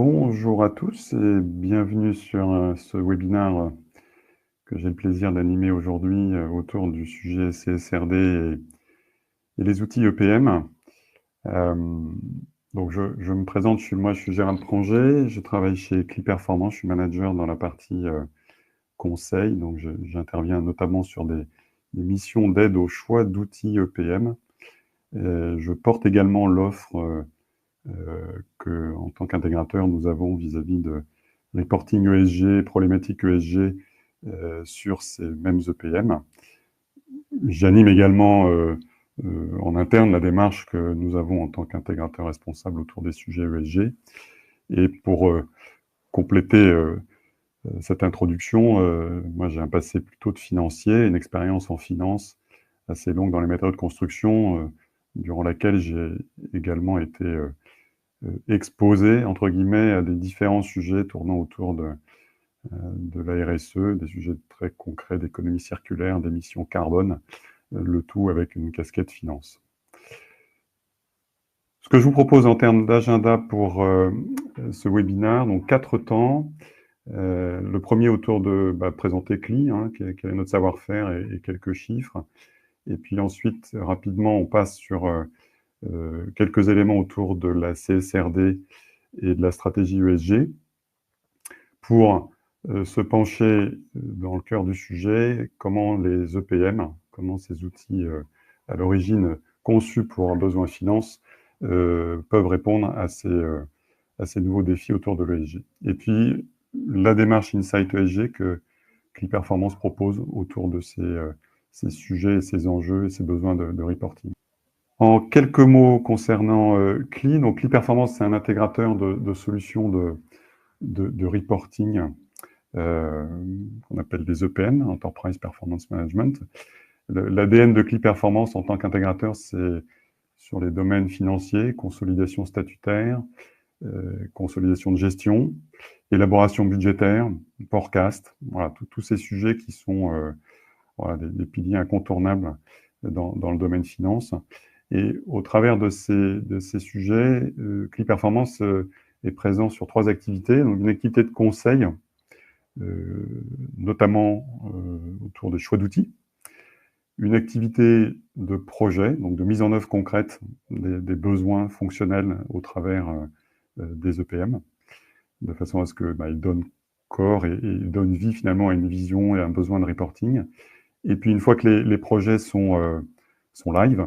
Bonjour à tous et bienvenue sur ce webinaire que j'ai le plaisir d'animer aujourd'hui autour du sujet CSRD et les outils EPM. Euh, donc je me présente, je suis Gérald Pranger, je travaille chez Cli Performance, je suis manager dans la partie conseil, donc j'interviens notamment sur des missions d'aide au choix d'outils EPM. Je porte également l'offre que, en tant qu'intégrateur, nous avons vis-à-vis de reporting ESG, problématiques ESG sur ces mêmes EPM. J'anime également en interne la démarche que nous avons en tant qu'intégrateur responsable autour des sujets ESG. Et pour compléter cette introduction, moi j'ai un passé plutôt de financier, une expérience en finance assez longue dans les méthodes de construction, durant laquelle j'ai également été exposé, entre guillemets, à des différents sujets tournant autour de la RSE, des sujets très concrets d'économie circulaire, d'émissions carbone, le tout avec une casquette finance. Ce que je vous propose en termes d'agenda pour ce webinaire, donc 4 temps. Le premier autour de présenter CLI, quel est notre savoir-faire et quelques chiffres. Et puis ensuite, rapidement, on passe sur quelques éléments autour de la CSRD et de la stratégie ESG pour se pencher dans le cœur du sujet, comment les EPM, comment ces outils à l'origine conçus pour un besoin finance peuvent répondre à ces nouveaux défis autour de l'ESG. Et puis, la démarche Insight ESG que Cli Performance propose autour de ces sujets, ces enjeux et ces besoins de reporting. En quelques mots concernant Cli, donc Cli Performance, c'est un intégrateur de solutions de reporting qu'on appelle des EPM, Enterprise Performance Management. L'ADN de Cli Performance en tant qu'intégrateur, c'est sur les domaines financiers, consolidation statutaire, consolidation de gestion, élaboration budgétaire, forecast, voilà, tous ces sujets qui sont voilà, des piliers incontournables dans le domaine finance. Et au travers de ces sujets, Cli Performance est présent sur 3 activités. Donc une activité de conseil, notamment autour des choix d'outils, une activité de projet, donc de mise en œuvre concrète des besoins fonctionnels au travers des EPM, de façon à ce qu'ils donnent corps et donnent vie finalement à une vision et à un besoin de reporting. Et puis une fois que les projets sont live,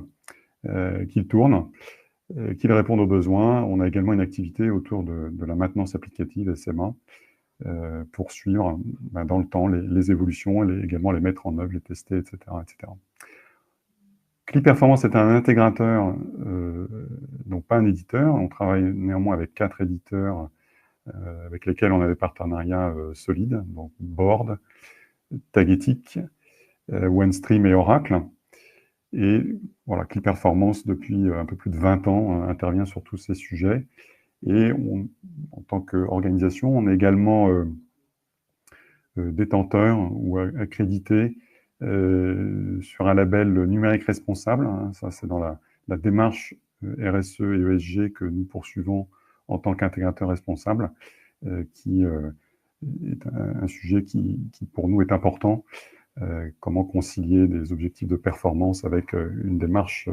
qu'ils tournent, qu'ils répondent aux besoins, on a également une activité autour de la maintenance applicative SMA, pour suivre dans le temps les évolutions, également les mettre en œuvre, les tester, etc. etc. Cli Performance est un intégrateur, donc pas un éditeur. On travaille néanmoins avec 4 éditeurs avec lesquels on a des partenariats solides, donc Board, Tagetic, OneStream et Oracle. Et voilà, Cli Performance, depuis un peu plus de 20 ans, intervient sur tous ces sujets. Et en tant qu'organisation, on est également détenteur ou accrédité sur un label numérique responsable. Ça, c'est dans la démarche RSE et ESG que nous poursuivons en tant qu'intégrateur responsable, qui est un sujet qui, pour nous, est important. Comment concilier des objectifs de performance avec une démarche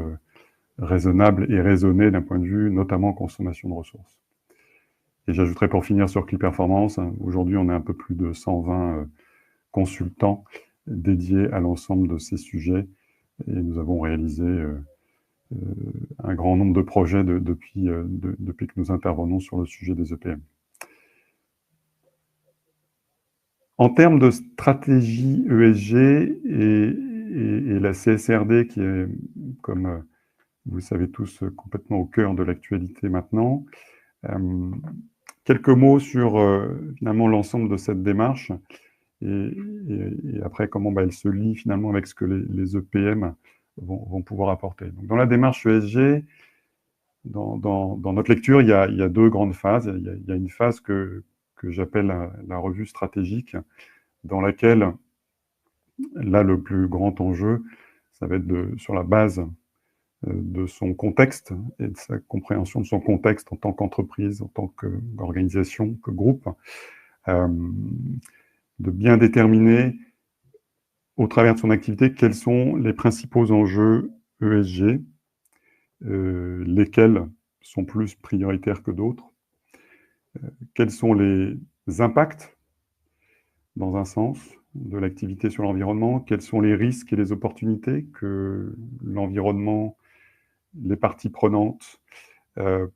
raisonnable et raisonnée d'un point de vue, notamment consommation de ressources. Et j'ajouterais pour finir sur Cli Performance, aujourd'hui on est un peu plus de 120 consultants dédiés à l'ensemble de ces sujets et nous avons réalisé un grand nombre de projets depuis que nous intervenons sur le sujet des EPM. En termes de stratégie ESG et la CSRD qui est, comme vous le savez tous, complètement au cœur de l'actualité maintenant, quelques mots sur finalement l'ensemble de cette démarche et après comment elle se lie finalement avec ce que les EPM vont pouvoir apporter. Donc, dans la démarche ESG, dans notre lecture, il y a 2 grandes phases. Il y a une phase que j'appelle la revue stratégique, dans laquelle, là, le plus grand enjeu, ça va être sur la base de son contexte et de sa compréhension de son contexte en tant qu'entreprise, en tant qu'organisation, que groupe, de bien déterminer au travers de son activité quels sont les principaux enjeux ESG, lesquels sont plus prioritaires que d'autres, quels sont les impacts, dans un sens, de l'activité sur l'environnement, quels sont les risques et les opportunités que l'environnement, les parties prenantes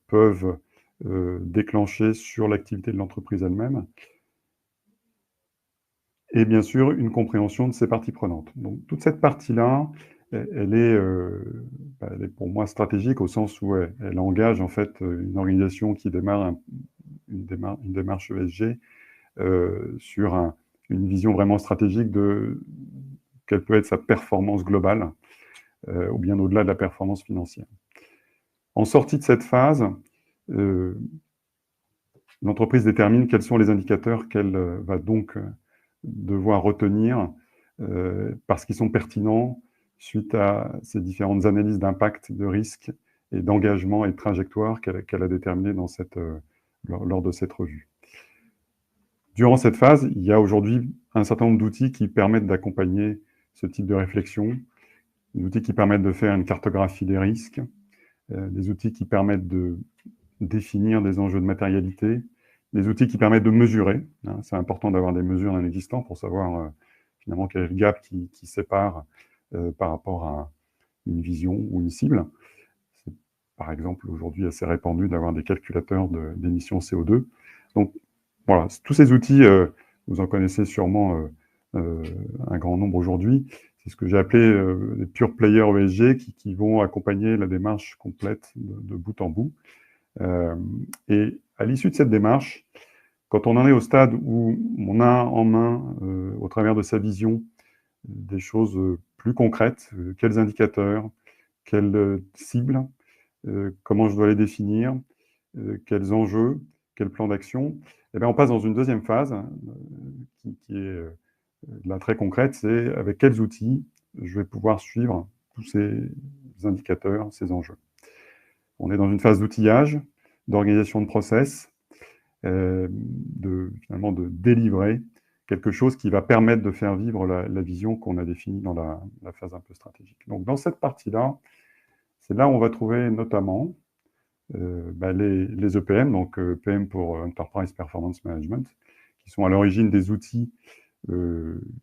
peuvent déclencher sur l'activité de l'entreprise elle-même, et bien sûr une compréhension de ces parties prenantes. Donc toute cette partie-là, elle est pour moi stratégique au sens où elle engage en fait une organisation qui démarre une démarche ESG sur une vision vraiment stratégique de quelle peut être sa performance globale, ou bien au-delà de la performance financière. En sortie de cette phase, l'entreprise détermine quels sont les indicateurs qu'elle va donc devoir retenir parce qu'ils sont pertinents suite à ces différentes analyses d'impact, de risque et d'engagement et de trajectoire qu'elle a déterminées lors de cette revue. Durant cette phase, il y a aujourd'hui un certain nombre d'outils qui permettent d'accompagner ce type de réflexion, des outils qui permettent de faire une cartographie des risques, des outils qui permettent de définir des enjeux de matérialité, des outils qui permettent de mesurer. Hein, c'est important d'avoir des mesures dans l'existant pour savoir finalement quel est le gap qui sépare par rapport à une vision ou une cible. C'est par exemple aujourd'hui assez répandu d'avoir des calculateurs d'émissions CO2. Donc voilà, tous ces outils, vous en connaissez sûrement un grand nombre aujourd'hui. C'est ce que j'ai appelé les pure players ESG qui vont accompagner la démarche complète de bout en bout. Et à l'issue de cette démarche, quand on en est au stade où on a en main, au travers de sa vision, des choses plus concrètes, quels indicateurs, quelles cibles, comment je dois les définir, quels enjeux, quel plan d'action, et bien on passe dans une deuxième phase qui est là très concrète, c'est avec quels outils je vais pouvoir suivre tous ces indicateurs, ces enjeux. On est dans une phase d'outillage, d'organisation de process, finalement de délivrer quelque chose qui va permettre de faire vivre la vision qu'on a définie dans la phase un peu stratégique. Donc dans cette partie-là, c'est là où on va trouver notamment les EPM, donc EPM pour Enterprise Performance Management, qui sont à l'origine des outils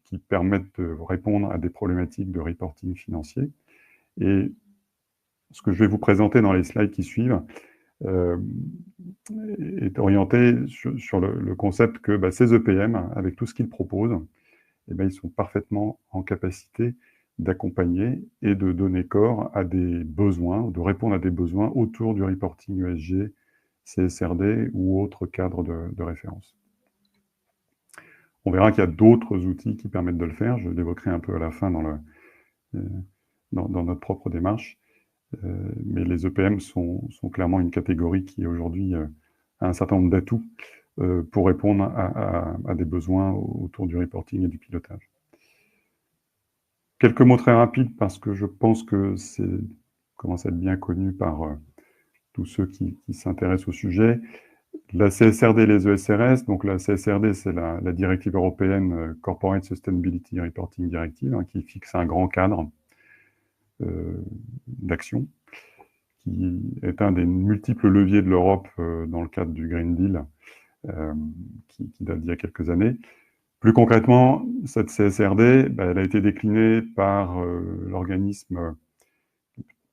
qui permettent de répondre à des problématiques de reporting financier. Et ce que je vais vous présenter dans les slides qui suivent est orienté sur le concept que ces EPM, avec tout ce qu'ils proposent, ils sont parfaitement en capacité d'accompagner et de donner corps à des besoins, de répondre à des besoins autour du reporting ESG, CSRD ou autres cadres de référence. On verra qu'il y a d'autres outils qui permettent de le faire. Je l'évoquerai un peu à la fin dans notre propre démarche. Mais les EPM sont clairement une catégorie qui aujourd'hui a un certain nombre d'atouts pour répondre à des besoins autour du reporting et du pilotage. Quelques mots très rapides parce que je pense que c'est commence à être bien connu par tous ceux qui s'intéressent au sujet. La CSRD et les ESRS, donc la CSRD, c'est la directive européenne Corporate Sustainability Reporting Directive, hein, qui fixe un grand cadre d'action, qui est un des multiples leviers de l'Europe dans le cadre du Green Deal, qui date d'il y a quelques années. Plus concrètement, cette CSRD, elle a été déclinée par l'organisme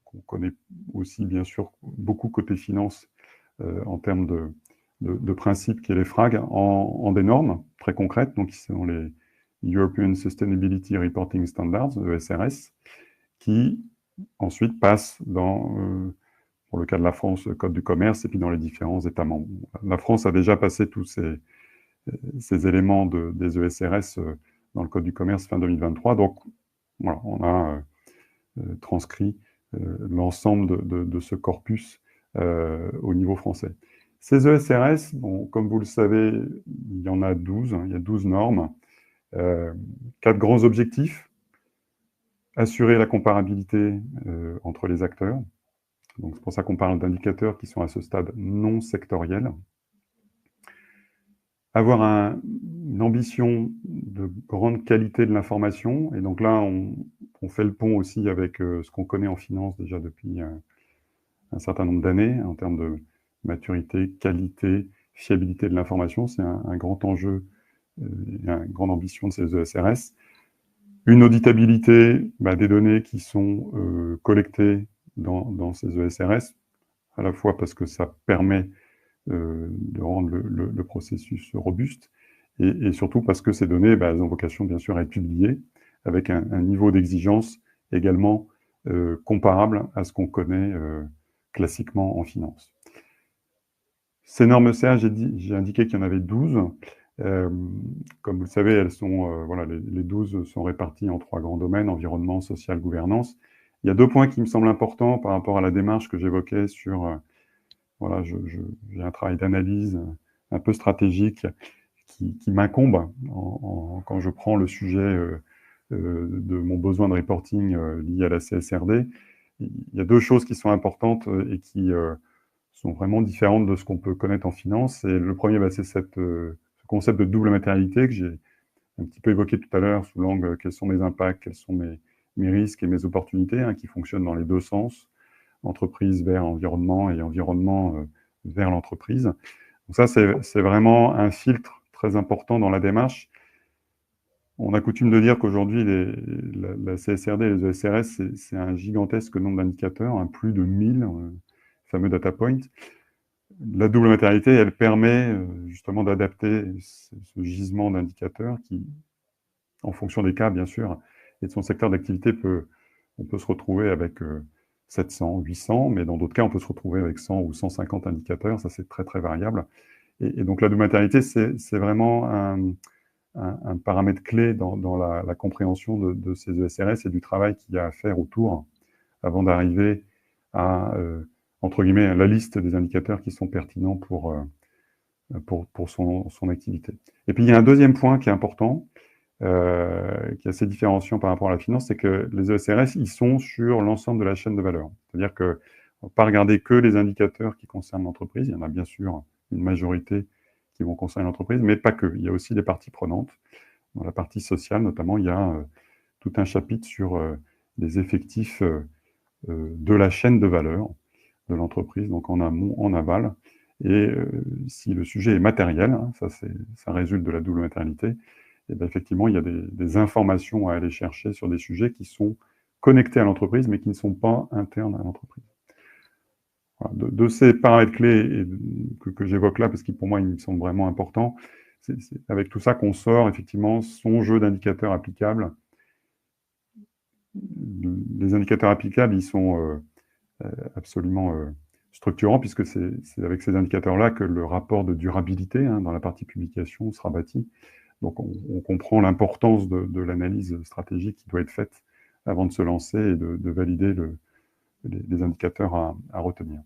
qu'on connaît aussi, bien sûr, beaucoup côté finance en termes de principes, qui est les FRAG, en des normes très concrètes, donc qui sont les European Sustainability Reporting Standards, ESRS, qui ensuite passent pour le cas de la France, le Code du commerce, et puis dans les différents États membres. La France a déjà passé tous ces éléments des ESRS dans le Code du commerce fin 2023. Donc, voilà, on a transcrit l'ensemble de ce corpus au niveau français. Ces ESRS, comme vous le savez, il y en a 12, hein, il y a 12 normes, 4 grands objectifs. assurer la comparabilité entre les acteurs. Donc c'est pour ça qu'on parle d'indicateurs qui sont à ce stade non sectoriel. Avoir une ambition de grande qualité de l'information, et donc là, on fait le pont aussi avec ce qu'on connaît en finance déjà depuis un certain nombre d'années, en termes de maturité, qualité, fiabilité de l'information. C'est un grand enjeu et une grande ambition de ces ESRS. Une auditabilité des données qui sont collectées dans ces ESRS, à la fois parce que ça permet de rendre le processus robuste, et surtout parce que ces données, elles ont vocation bien sûr à être publiées avec un niveau d'exigence également comparable à ce qu'on connaît classiquement en finance. Ces normes CA, j'ai indiqué qu'il y en avait 12. Comme vous le savez, elles sont, voilà, les 12 sont réparties en 3 grands domaines: environnement, social, gouvernance. Il y a 2 points qui me semblent importants par rapport à la démarche que j'évoquais sur voilà, j'ai un travail d'analyse un peu stratégique qui m'incombe quand je prends le sujet de mon besoin de reporting lié à la CSRD. Il y a 2 choses qui sont importantes et qui sont vraiment différentes de ce qu'on peut connaître en finance. Et le premier, c'est ce concept de double matérialité que j'ai un petit peu évoqué tout à l'heure sous l'angle quels sont mes impacts, quels sont mes risques et mes opportunités, qui fonctionnent dans les 2 sens. Entreprise vers environnement et environnement vers l'entreprise. Donc ça, c'est vraiment un filtre très important dans la démarche. On a coutume de dire qu'aujourd'hui, la CSRD et les ESRS, c'est un gigantesque nombre d'indicateurs, plus de 1000 fameux data points. La double matérialité, elle permet justement d'adapter ce gisement d'indicateurs qui, en fonction des cas, bien sûr, et de son secteur d'activité, on peut se retrouver avec 700, 800, mais dans d'autres cas, on peut se retrouver avec 100 ou 150 indicateurs. Ça, c'est très, très variable. Et donc, la double matérialité, c'est vraiment un paramètre clé dans la compréhension de ces ESRS et du travail qu'il y a à faire autour avant d'arriver à, entre guillemets, la liste des indicateurs qui sont pertinents pour son activité. Et puis, il y a un deuxième point qui est important, qui est assez différenciant par rapport à la finance, c'est que les ESRS, ils sont sur l'ensemble de la chaîne de valeur. C'est-à-dire qu'on ne va pas regarder que les indicateurs qui concernent l'entreprise. Il y en a bien sûr une majorité qui vont concerner l'entreprise, mais pas que. Il y a aussi des parties prenantes. Dans la partie sociale, notamment, il y a tout un chapitre sur les effectifs de la chaîne de valeur de l'entreprise, donc en amont, en aval. Et si le sujet est matériel, ça résulte de la double matérialité, et bien effectivement, il y a des informations à aller chercher sur des sujets qui sont connectés à l'entreprise, mais qui ne sont pas internes à l'entreprise. Voilà. De ces paramètres clés que j'évoque là, parce que pour moi, ils me semblent vraiment importants, c'est avec tout ça qu'on sort effectivement son jeu d'indicateurs applicables. Les indicateurs applicables, ils sont absolument structurants, puisque c'est avec ces indicateurs-là que le rapport de durabilité dans la partie publication sera bâti. Donc, on comprend l'importance de l'analyse stratégique qui doit être faite avant de se lancer et de valider les indicateurs à retenir.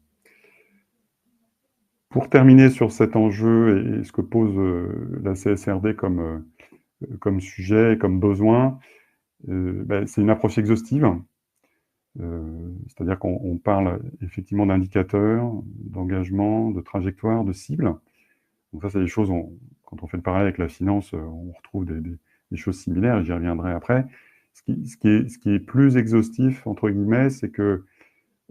Pour terminer sur cet enjeu et ce que pose la CSRD comme sujet, comme besoin, c'est une approche exhaustive. C'est-à-dire qu'on parle effectivement d'indicateurs, d'engagement, de trajectoire, de cibles. Donc ça, c'est des choses, quand on fait le parallèle avec la finance, on retrouve des choses similaires, et j'y reviendrai après. Ce qui est plus exhaustif, entre guillemets, c'est que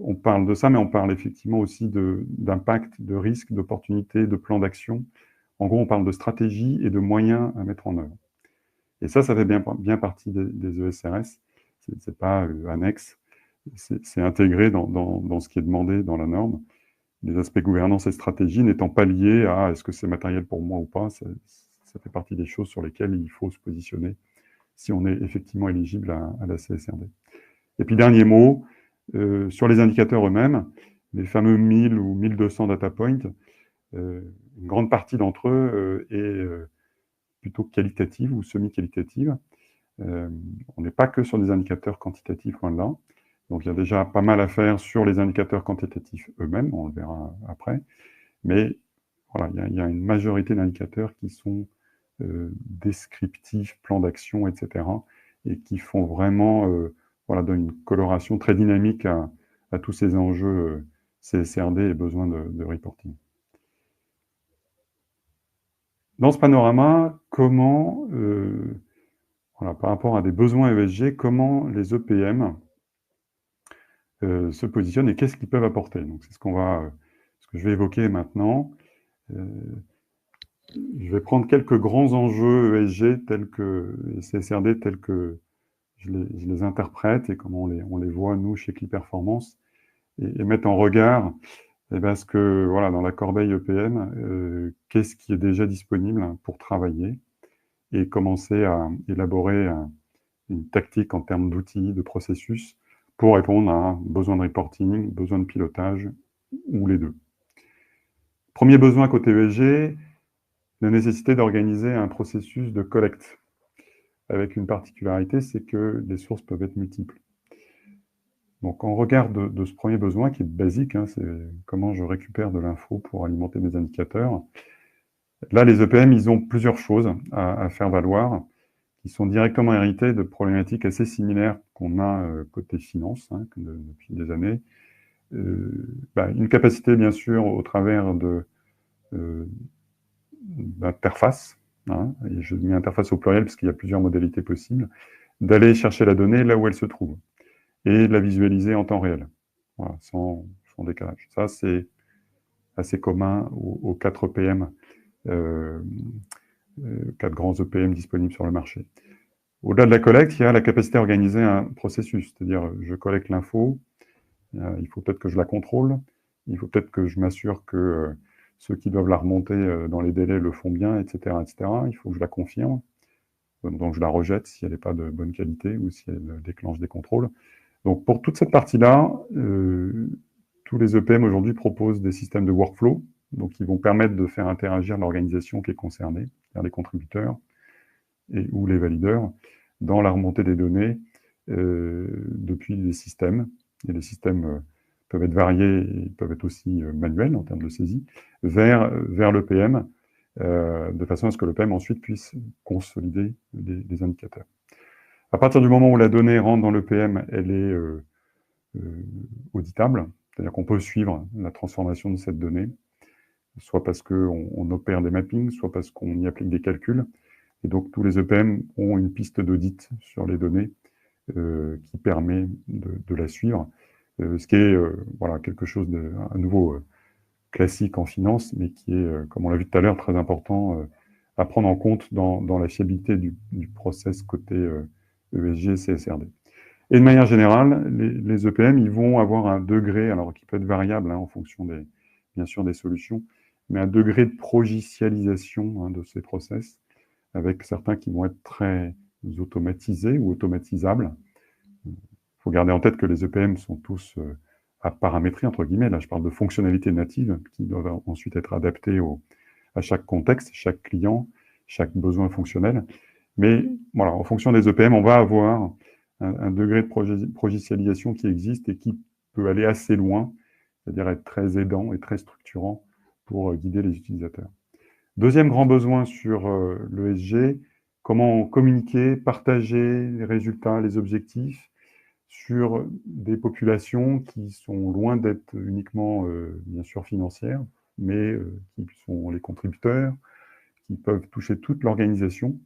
on parle de ça, mais on parle effectivement aussi d'impact, de risque, d'opportunité, de plan d'action. En gros, on parle de stratégie et de moyens à mettre en œuvre. Et ça fait bien partie des ESRS. C'est pas annexe, c'est intégré dans ce qui est demandé dans la norme. Les aspects gouvernance et stratégie n'étant pas liés à est-ce que c'est matériel pour moi ou pas, ça fait partie des choses sur lesquelles il faut se positionner si on est effectivement éligible à la CSRD. Et puis, dernier mot, sur les indicateurs eux-mêmes, les fameux 1000 ou 1200 data points, une grande partie d'entre eux est plutôt qualitative ou semi-qualitative. On n'est pas que sur des indicateurs quantitatifs, loin de là. Donc, il y a déjà pas mal à faire sur les indicateurs quantitatifs eux-mêmes, on le verra après. Mais voilà, il y a une majorité d'indicateurs qui sont descriptifs, plans d'action, etc., et qui font vraiment voilà, donne une coloration très dynamique à tous ces enjeux CSRD et besoin de reporting. Dans ce panorama, comment, voilà, par rapport à des besoins ESG, comment les EPM se positionnent et qu'est-ce qu'ils peuvent apporter? Donc c'est ce que je vais évoquer maintenant. Je vais prendre quelques grands enjeux ESG tels que CSRD tels que je les interprète et comment on les voit, nous, chez Cli Performance, et mettre en regard ce que, voilà, dans la corbeille EPM, qu'est-ce qui est déjà disponible pour travailler et commencer à élaborer une tactique en termes d'outils, de processus, pour répondre à un besoin de reporting, besoin de pilotage, ou les deux. Premier besoin côté ESG, la nécessité d'organiser un processus de collecte, avec une particularité, c'est que les sources peuvent être multiples. Donc, en regard de ce premier besoin, qui est basique, hein, c'est comment je récupère de l'info pour alimenter mes indicateurs. Là, les EPM, ils ont plusieurs choses à faire valoir, qui sont directement héritées de problématiques assez similaires qu'on a côté finance, hein, depuis des années. Une capacité, bien sûr, au travers d'interfaces, hein, et je mets interface au pluriel parce qu'il y a plusieurs modalités possibles, d'aller chercher la donnée là où elle se trouve et de la visualiser en temps réel, voilà, sans décalage. Ça, c'est assez commun aux 4 EPM, 4 grands EPM disponibles sur le marché. Au-delà de la collecte, il y a la capacité à organiser un processus, c'est-à-dire je collecte l'info, il faut peut-être que je la contrôle, il faut peut-être que je m'assure que ceux qui doivent la remonter dans les délais le font bien, etc., etc. Il faut que je la confirme, donc je la rejette si elle n'est pas de bonne qualité ou si elle déclenche des contrôles. Donc pour toute cette partie-là, tous les EPM aujourd'hui proposent des systèmes de workflow, donc qui vont permettre de faire interagir l'organisation qui est concernée, c'est-à-dire les contributeurs ou les valideurs, dans la remontée des données depuis les systèmes. Et les systèmes peuvent être variés et peuvent être aussi manuels en termes de saisie, vers l'EPM, de façon à ce que l'EPM ensuite puisse consolider les indicateurs. À partir du moment où la donnée rentre dans l'EPM, elle est auditable, c'est-à-dire qu'on peut suivre la transformation de cette donnée, soit parce qu'on opère des mappings, soit parce qu'on y applique des calculs. Et donc, tous les EPM ont une piste d'audit sur les données qui permet de la suivre, ce qui est voilà, quelque chose de à nouveau classique en finance, mais qui est, comme on l'a vu tout à l'heure, très important à prendre en compte dans la fiabilité du process côté ESG et CSRD. Et de manière générale, les EPM, ils vont avoir un degré, alors qui peut être variable hein, en fonction bien sûr des solutions, mais un degré de progicialisation hein, de ces process, avec certains qui vont être très automatisés ou automatisables. Il faut garder en tête que les EPM sont tous à paramétrer, entre guillemets. Là, je parle de fonctionnalités natives qui doivent ensuite être adaptées à chaque contexte, chaque client, chaque besoin fonctionnel. Mais voilà, en fonction des EPM, on va avoir un degré de progicialisation qui existe et qui peut aller assez loin, c'est-à-dire être très aidant et très structurant pour guider les utilisateurs. Deuxième grand besoin sur l'ESG, comment communiquer, partager les résultats, les objectifs sur des populations qui sont loin d'être uniquement, bien sûr, financières, mais qui sont les contributeurs, qui peuvent toucher toute l'organisation.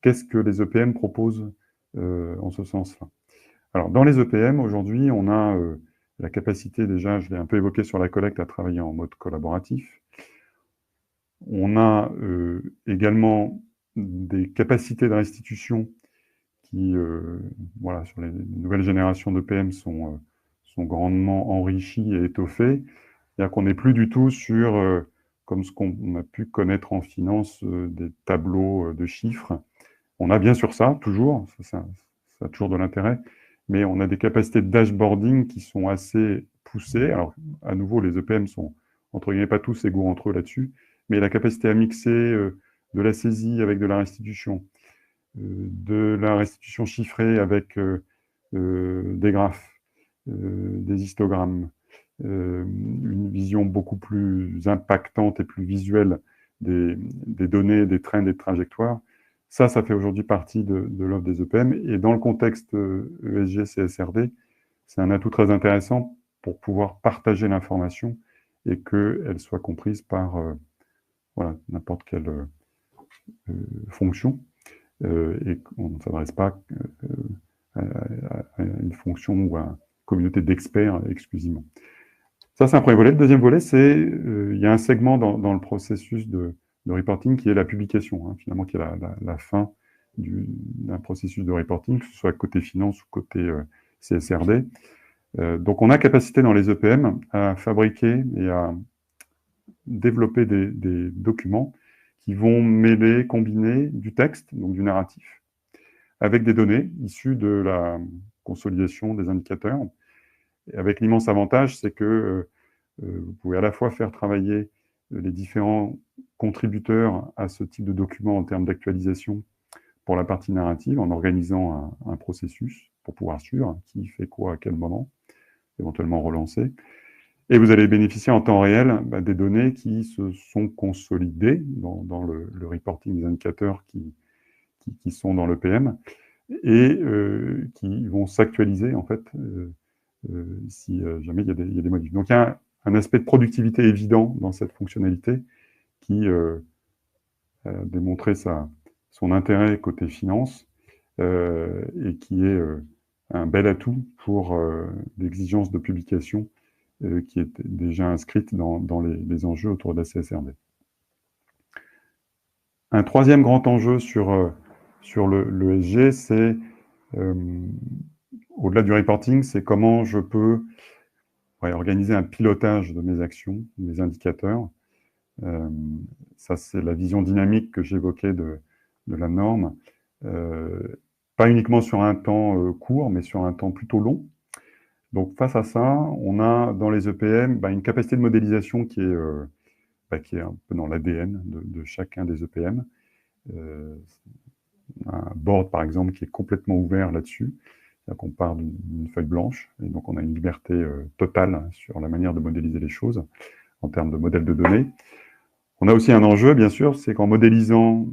Qu'est-ce que les EPM proposent en ce sens-là? Alors, dans les EPM, aujourd'hui, on a la capacité, déjà, je l'ai un peu évoqué sur la collecte, à travailler en mode collaboratif. On a également des capacités de restitution qui, voilà, sur les nouvelles générations d'EPM sont grandement enrichies et étoffées. C'est-à-dire qu'on n'est plus du tout sur, comme ce qu'on a pu connaître en finance, des tableaux de chiffres. On a bien sûr ça, toujours, ça a toujours de l'intérêt, mais on a des capacités de dashboarding qui sont assez poussées. Alors, à nouveau, les EPM sont, entre guillemets, pas tous égaux entre eux là-dessus, mais la capacité à mixer de la saisie avec de la restitution chiffrée avec des graphes, des histogrammes, une vision beaucoup plus impactante et plus visuelle des données, des trends et des trajectoires, Ça fait aujourd'hui partie de l'offre des EPM. Et dans le contexte ESG, CSRD, c'est un atout très intéressant pour pouvoir partager l'information et qu'elle soit comprise par voilà, n'importe quelle fonction et qu'on ne s'adresse pas à une fonction ou à une communauté d'experts exclusivement. Ça, c'est un premier volet. Le deuxième volet, c'est il y a un segment dans le processus de reporting qui est la publication, hein, finalement, qui est la fin d'un processus de reporting, que ce soit côté finance ou côté CSRD. Donc, on a capacité dans les EPM à fabriquer et à développer des documents qui vont mêler, combiner du texte, donc du narratif, avec des données issues de la consolidation des indicateurs. Et avec l'immense avantage, c'est que vous pouvez à la fois faire travailler les différents contributeurs à ce type de document en termes d'actualisation pour la partie narrative, en organisant un processus pour pouvoir suivre qui fait quoi à quel moment, éventuellement relancer. Et vous allez bénéficier en temps réel des données qui se sont consolidées dans le reporting des indicateurs qui sont dans l'EPM et qui vont s'actualiser en fait si jamais il y a des modifs. Donc il y a un aspect de productivité évident dans cette fonctionnalité qui a démontré son intérêt côté finance et qui est un bel atout pour l'exigence de publication qui est déjà inscrite dans les enjeux autour de la CSRD. Un troisième grand enjeu sur l'ESG, c'est au-delà du reporting, c'est comment je peux organiser un pilotage de mes actions, de mes indicateurs. Ça, c'est la vision dynamique que j'évoquais de la norme. Pas uniquement sur un temps court, mais sur un temps plutôt long. Donc, face à ça, on a dans les EPM une capacité de modélisation qui est un peu dans l'ADN de chacun des EPM. Un board, par exemple, qui est complètement ouvert là-dessus. C'est-à-dire qu'on part d'une feuille blanche, et donc on a une liberté totale sur la manière de modéliser les choses en termes de modèles de données. On a aussi un enjeu, bien sûr, c'est qu'en modélisant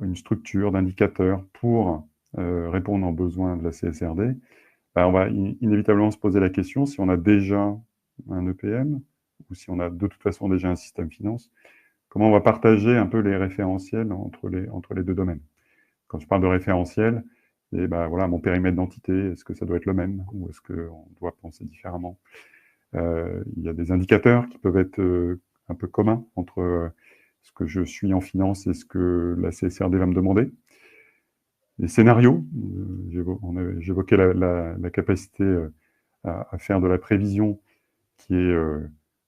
une structure d'indicateurs pour répondre aux besoins de la CSRD, on va inévitablement se poser la question si on a déjà un EPM ou si on a de toute façon déjà un système finance, comment on va partager un peu les référentiels entre les deux domaines. Quand je parle de référentiel, et voilà, mon périmètre d'entité, est-ce que ça doit être le même ou est-ce qu'on doit penser différemment? Il y a des indicateurs qui peuvent être un peu communs entre ce que je suis en finance et ce que la CSRD va me demander. Les scénarios, j'évoquais la capacité à faire de la prévision, qui est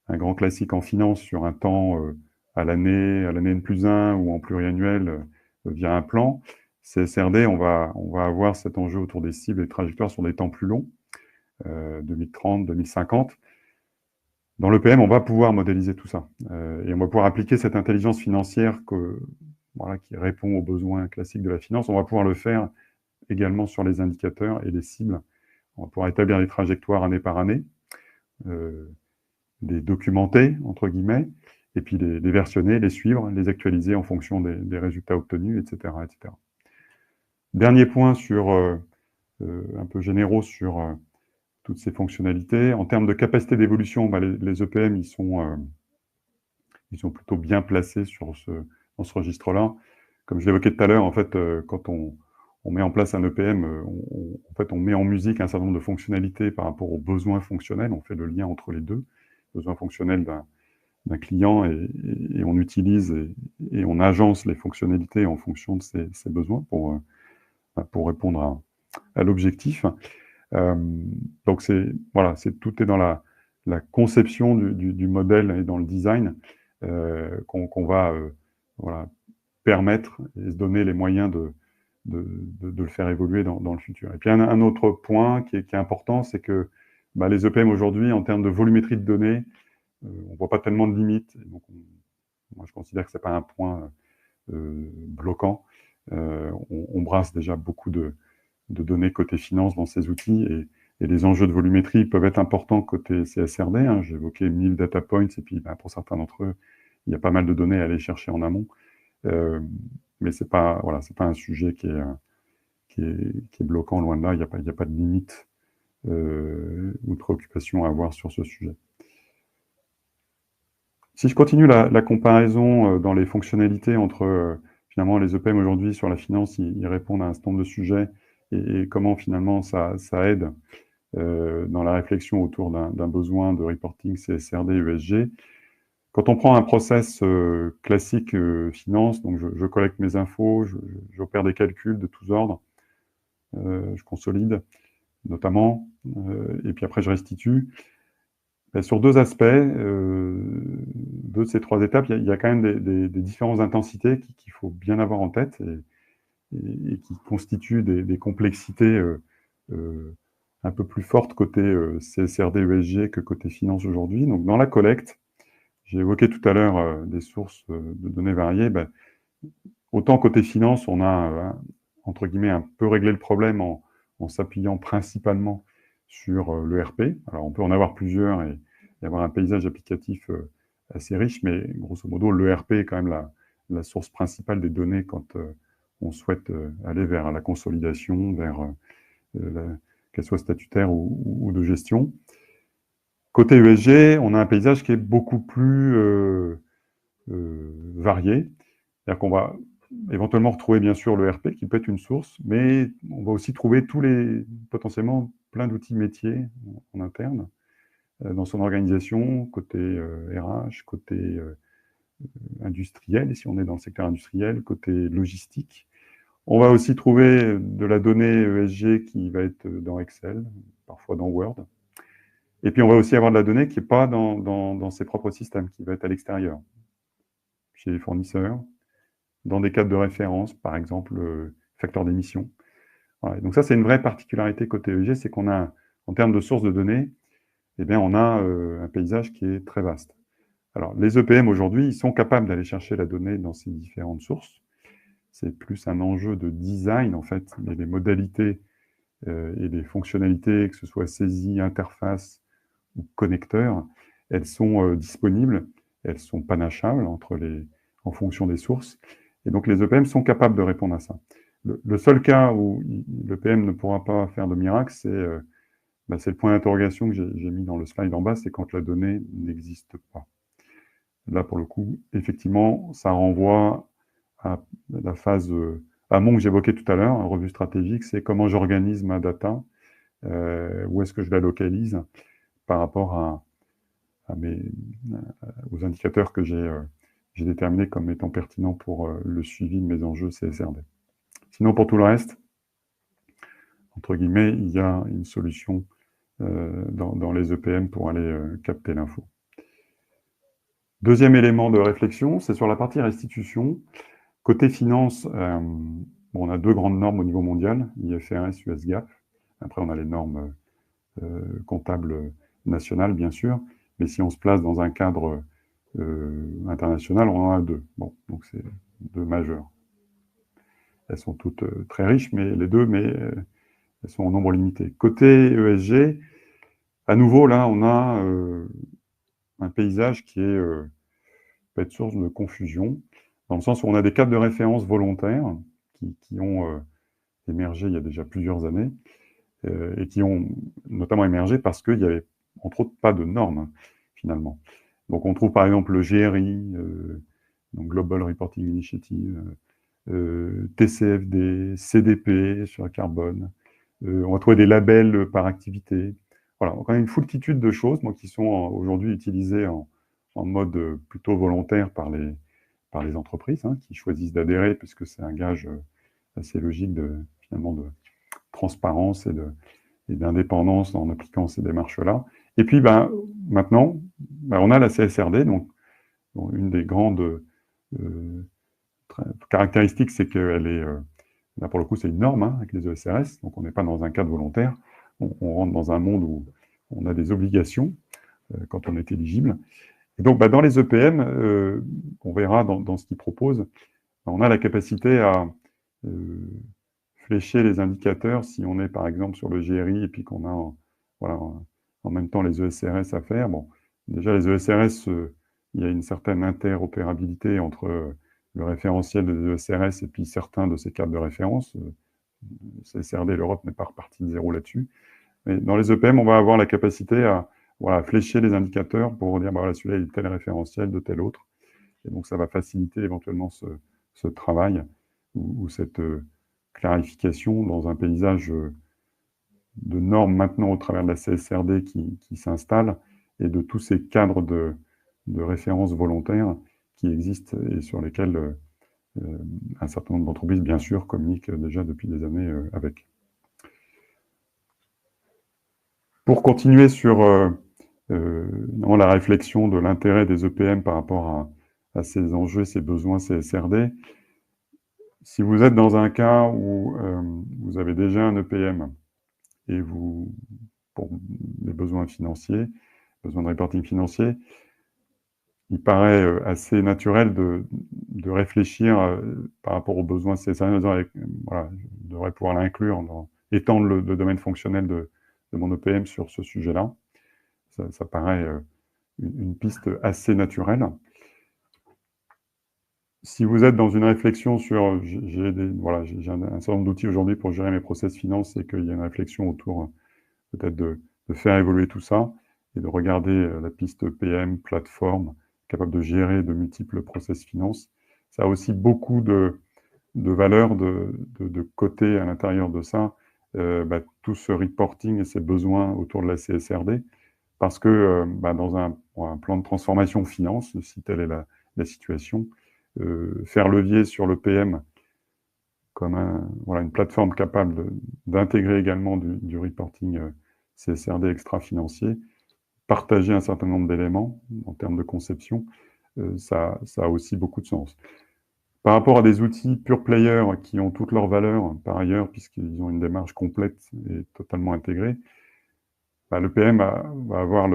un grand classique en finance sur un temps à l'année N+1 ou en pluriannuel via un plan. CSRD, on va avoir cet enjeu autour des cibles et des trajectoires sur des temps plus longs, 2030, 2050. Dans l'EPM, on va pouvoir modéliser tout ça et on va pouvoir appliquer cette intelligence financière qui répond aux besoins classiques de la finance. On va pouvoir le faire également sur les indicateurs et les cibles. On va pouvoir établir des trajectoires année par année, les documenter, entre guillemets, et puis les versionner, les suivre, les actualiser en fonction des résultats obtenus, etc. etc. Dernier point un peu généraux sur toutes ces fonctionnalités. En termes de capacité d'évolution, les EPM, ils sont plutôt bien placés dans ce registre-là. Comme je l'évoquais tout à l'heure, en fait, quand on met en place un EPM, on met en musique un certain nombre de fonctionnalités par rapport aux besoins fonctionnels. On fait le lien entre les deux, besoins fonctionnels d'un client et on utilise et on agence les fonctionnalités en fonction de ses besoins pour répondre à l'objectif. Donc tout est dans la conception du modèle et dans le design qu'on va permettre et se donner les moyens de le faire évoluer dans le futur. Et puis un autre point qui est important, c'est que les EPM aujourd'hui, en termes de volumétrie de données, on ne voit pas tellement de limites. Donc moi, je considère que ce n'est pas un point bloquant. On brasse déjà beaucoup de données côté finance dans ces outils et les enjeux de volumétrie peuvent être importants côté CSRD. Hein. J'évoquais 1000 data points et puis pour certains d'entre eux, il y a pas mal de données à aller chercher en amont. Mais c'est pas, voilà, c'est pas un sujet qui est bloquant, loin de là. Il y a pas de limite ou de préoccupation à avoir sur ce sujet. Si je continue la comparaison dans les fonctionnalités entre finalement les EPM aujourd'hui sur la finance, ils répondent à un certain nombre de sujets et comment finalement ça aide dans la réflexion autour d'un besoin de reporting CSRD ESG. Quand on prend un process classique finance, donc je collecte mes infos, j'opère des calculs de tous ordres, je consolide notamment, et puis après je restitue. Ben, sur deux aspects, deux de ces trois étapes, il y a quand même des différentes intensités qu'il faut bien avoir en tête et qui constituent des complexités euh, un peu plus fortes côté CSRD, ESG que côté finance aujourd'hui. Donc dans la collecte, j'ai évoqué tout à l'heure des sources de données variées. Ben, autant côté finance, on a, entre guillemets, un peu réglé le problème en s'appuyant principalement sur le RP. Alors, on peut en avoir plusieurs et avoir un paysage applicatif assez riche, mais grosso modo, le RP est quand même la source principale des données quand on souhaite aller vers la consolidation, vers qu'elle soit statutaire ou de gestion. Côté ESG, on a un paysage qui est beaucoup plus varié. C'est-à-dire qu'on va éventuellement retrouver bien sûr le RP qui peut être une source, mais on va aussi trouver potentiellement plein d'outils métiers en interne dans son organisation, côté RH, côté industriel, si on est dans le secteur industriel, côté logistique. On va aussi trouver de la donnée ESG qui va être dans Excel, parfois dans Word. Et puis on va aussi avoir de la donnée qui n'est pas dans ses propres systèmes, qui va être à l'extérieur, chez les fournisseurs, dans des cadres de référence, par exemple, facteur d'émission. Voilà. Donc ça, c'est une vraie particularité côté ESG, c'est qu'on a, en termes de sources de données, eh bien, on a un paysage qui est très vaste. Alors, les EPM aujourd'hui, ils sont capables d'aller chercher la donnée dans ces différentes sources. C'est plus un enjeu de design, en fait, mais les modalités et les fonctionnalités, que ce soit saisie, interface ou connecteur, elles sont disponibles, elles sont panachables en fonction des sources. Et donc, les EPM sont capables de répondre à ça. Le seul cas où l'EPM ne pourra pas faire de miracle, c'est le point d'interrogation que j'ai mis dans le slide en bas, c'est quand la donnée n'existe pas. Là, pour le coup, effectivement, ça renvoie à la phase amont que j'évoquais tout à l'heure, en revue stratégique, c'est comment j'organise ma data, où est-ce que je la localise par rapport aux indicateurs que j'ai déterminés comme étant pertinents pour le suivi de mes enjeux CSRD. Sinon, pour tout le reste, entre guillemets, il y a une solution dans les EPM pour aller capter l'info. Deuxième élément de réflexion, c'est sur la partie restitution. Côté finance, on a deux grandes normes au niveau mondial, IFRS, US-GAAP. Après, on a les normes comptables nationales, bien sûr. Mais si on se place dans un cadre international, on en a deux. Bon, donc c'est deux majeures. Elles sont toutes très riches, mais elles sont en nombre limité. Côté ESG, à nouveau, là, on a un paysage qui peut être source de confusion, dans le sens où on a des cadres de référence volontaires qui ont émergé il y a déjà plusieurs années, et qui ont notamment émergé parce qu'il n'y avait, entre autres, pas de normes, finalement. Donc on trouve par exemple le GRI, donc Global Reporting Initiative, TCFD, CDP sur la carbone. On va trouver des labels par activité. Voilà, donc on a une foultitude de choses qui sont aujourd'hui utilisées en mode plutôt volontaire par les entreprises qui choisissent d'adhérer puisque c'est un gage assez logique finalement de transparence et d'indépendance en appliquant ces démarches-là. Et puis maintenant, on a la CSRD, donc une des grandes caractéristiques, c'est qu'elle est, là pour le coup, c'est une norme avec les ESRS, donc on n'est pas dans un cadre volontaire, on rentre dans un monde où on a des obligations quand on est éligible. Et donc, dans les EPM, on verra dans ce qu'ils proposent, on a la capacité à flécher les indicateurs si on est, par exemple, sur le GRI et puis qu'on a en même temps les ESRS à faire. Bon, déjà, les ESRS, il y a une certaine interopérabilité entre le référentiel de ESRS et puis certains de ces cadres de référence. CSRD, l'Europe n'est pas repartie de zéro là-dessus. Mais dans les EPM, on va avoir la capacité à voilà, flécher les indicateurs pour dire, bah, voilà, celui-là, il est tel référentiel de tel autre. Et donc, ça va faciliter éventuellement ce travail ou cette clarification dans un paysage de normes maintenant au travers de la CSRD qui s'installe et de tous ces cadres de référence volontaires qui existent et sur lesquels un certain nombre d'entreprises, bien sûr, communiquent déjà depuis des années avec. Pour continuer sur la réflexion de l'intérêt des EPM par rapport à ces enjeux, ces besoins CSRD, si vous êtes dans un cas où vous avez déjà un EPM et vous, pour les besoins financiers, besoins de reporting financier, il paraît assez naturel de réfléchir par rapport aux besoins CSRD. Voilà, je devrais pouvoir l'inclure, étendre le domaine fonctionnel de mon EPM sur ce sujet-là. Ça paraît une piste assez naturelle. Si vous êtes dans une réflexion sur, j'ai un certain nombre d'outils aujourd'hui pour gérer mes process finance et qu'il y a une réflexion autour peut-être de faire évoluer tout ça et de regarder la piste PM, plateforme, capable de gérer de multiples process finance. Ça a aussi beaucoup de valeur de côté à l'intérieur de ça, tout ce reporting et ces besoins autour de la CSRD, parce que dans un plan de transformation finance, si telle est la situation, faire levier sur le PM comme une plateforme capable d'intégrer également du reporting CSRD extra-financier, partager un certain nombre d'éléments en termes de conception, ça a aussi beaucoup de sens. Par rapport à des outils pure player qui ont toutes leurs valeurs par ailleurs, puisqu'ils ont une démarche complète et totalement intégrée, le PM va avoir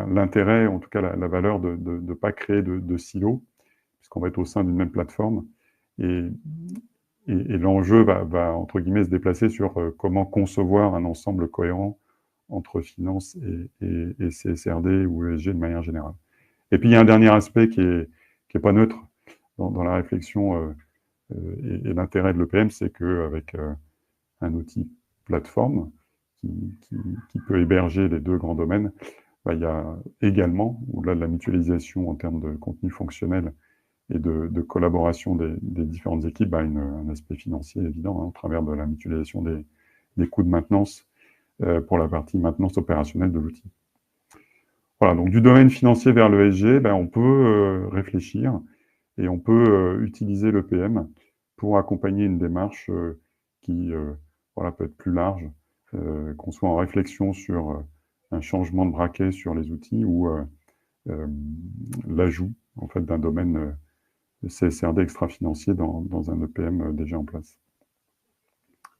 l'intérêt, en tout cas la valeur de ne pas créer de silos, puisqu'on va être au sein d'une même plateforme. Et l'enjeu va, entre guillemets, se déplacer sur comment concevoir un ensemble cohérent entre finance et CSRD ou ESG de manière générale. Et puis, il y a un dernier aspect qui est pas neutre dans la réflexion et l'intérêt de l'EPM, c'est qu'avec un outil plateforme qui peut héberger les deux grands domaines, il y a également, au-delà de la mutualisation en termes de contenu fonctionnel et de collaboration des différentes équipes, un aspect financier évident au travers de la mutualisation des coûts de maintenance pour la partie maintenance opérationnelle de l'outil. Voilà, donc du domaine financier vers l'ESG, on peut réfléchir et on peut utiliser l'EPM pour accompagner une démarche qui peut être plus large, qu'on soit en réflexion sur un changement de braquet sur les outils ou l'ajout en fait, d'un domaine CSRD extra-financier dans un EPM déjà en place.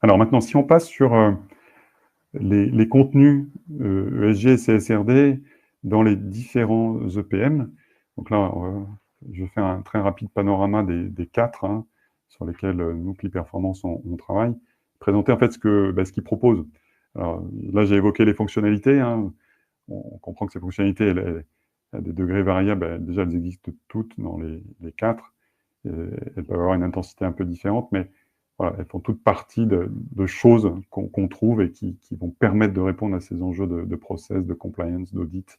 Alors maintenant, si on passe sur les contenus ESG et CSRD dans les différents EPM, donc là, je vais faire un très rapide panorama des quatre sur lesquels nous, Cli Performance, on travaille. Présenter en fait ce qu'ils proposent. Alors, là, j'ai évoqué les fonctionnalités. On comprend que ces fonctionnalités, elles, à des degrés variables, déjà, elles existent toutes dans les quatre. Elles peuvent avoir une intensité un peu différente, mais voilà, elles font toutes partie de choses qu'on trouve et qui vont permettre de répondre à ces enjeux de process, de compliance, d'audit,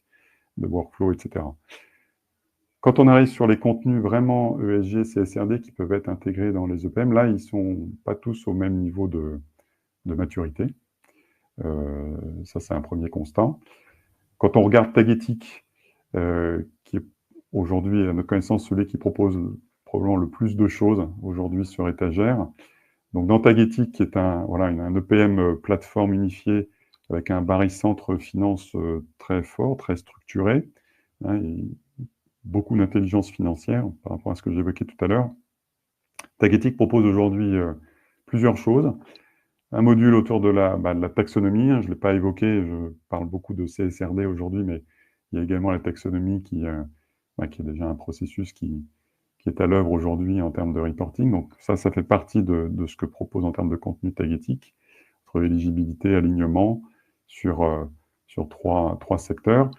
de workflow, etc. Quand on arrive sur les contenus vraiment ESG, CSRD qui peuvent être intégrés dans les EPM, là, ils ne sont pas tous au même niveau de maturité. Ça, c'est un premier constat. Quand on regarde Tagetik, qui est aujourd'hui, à notre connaissance, celui qui propose probablement le plus de choses aujourd'hui sur étagère. Donc, dans Tagetik, qui est un EPM plateforme unifiée avec un barycentre finance très fort, très structuré, et beaucoup d'intelligence financière par rapport à ce que j'évoquais tout à l'heure. Tagetik propose aujourd'hui plusieurs choses. Un module autour de la taxonomie, je ne l'ai pas évoqué, je parle beaucoup de CSRD aujourd'hui, mais il y a également la taxonomie qui est déjà un processus qui est à l'œuvre aujourd'hui en termes de reporting. Donc ça fait partie de ce que propose en termes de contenu Tagetik, entre éligibilité, alignement, sur trois secteurs.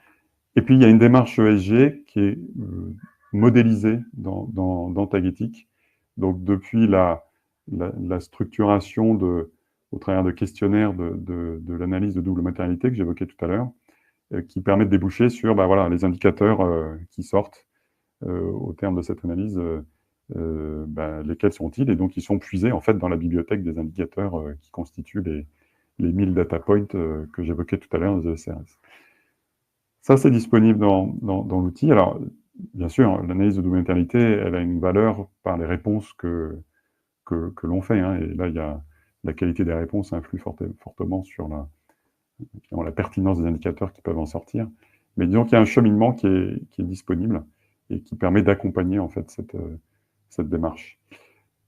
Et puis il y a une démarche ESG qui est modélisé dans Tagetic. Donc, depuis la structuration au travers de questionnaires de l'analyse de double matérialité que j'évoquais tout à l'heure, qui permet de déboucher sur voilà, les indicateurs qui sortent au terme de cette analyse, lesquels sont-ils? Et donc, ils sont puisés en fait dans la bibliothèque des indicateurs qui constituent les 1000 data points que j'évoquais tout à l'heure dans ESRS. Ça, c'est disponible dans l'outil. Alors, bien sûr, l'analyse de double matérialité, elle a une valeur par les réponses que l'on fait. Hein. Et là, la qualité des réponses influe fortement sur la pertinence des indicateurs qui peuvent en sortir. Mais disons qu'il y a un cheminement qui est disponible et qui permet d'accompagner en fait cette démarche.